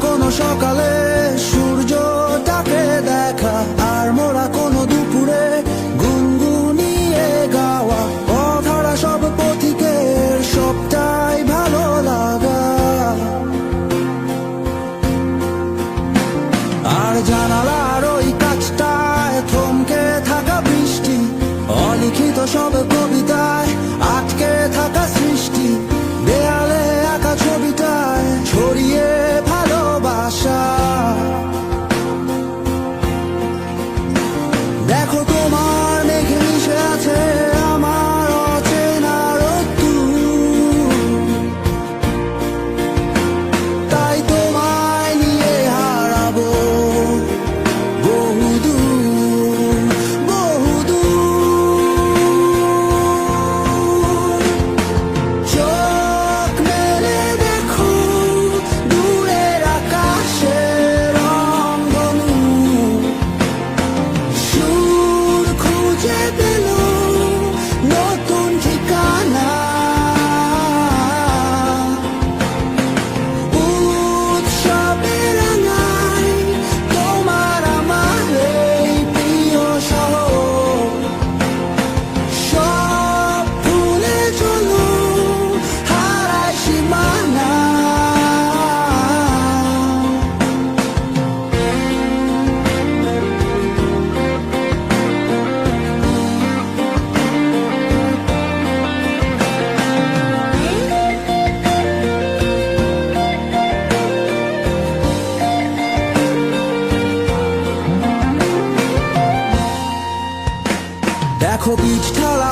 কোনো সকালে সূর্যটাকে দেখা, আর মোরা কোনো দুপুরে গুনগুনিয়ে গাওয়া কথাটা সব পথিকের সবটাই ভালো লাগা। আর জানালার ওই কাছটায় থমকে থাকা বৃষ্টি, অলিখিত সব কবিতায় আটকে থাকা সৃষ্টি, দেয়ালে আঁকা ছবিটায় ছড়িয়ে ভালোবাসা। দেখো তোমার মেঘে মিশে আছে আমার অচেনা রোদ্দুর, তাই তোমায় নিয়ে হারাবো বহুদূর বহুদূর। চোখ মেলে দেখো দূরের আকাশের রংধনু, সুর খুঁজে পেল নতুন ঠিকানা। উৎসবের রাঙায় তোমার আমার এই প্রিয় শহর, সব ভুলে চলো হারায় সীমানা। দেখো বীজ ঢালা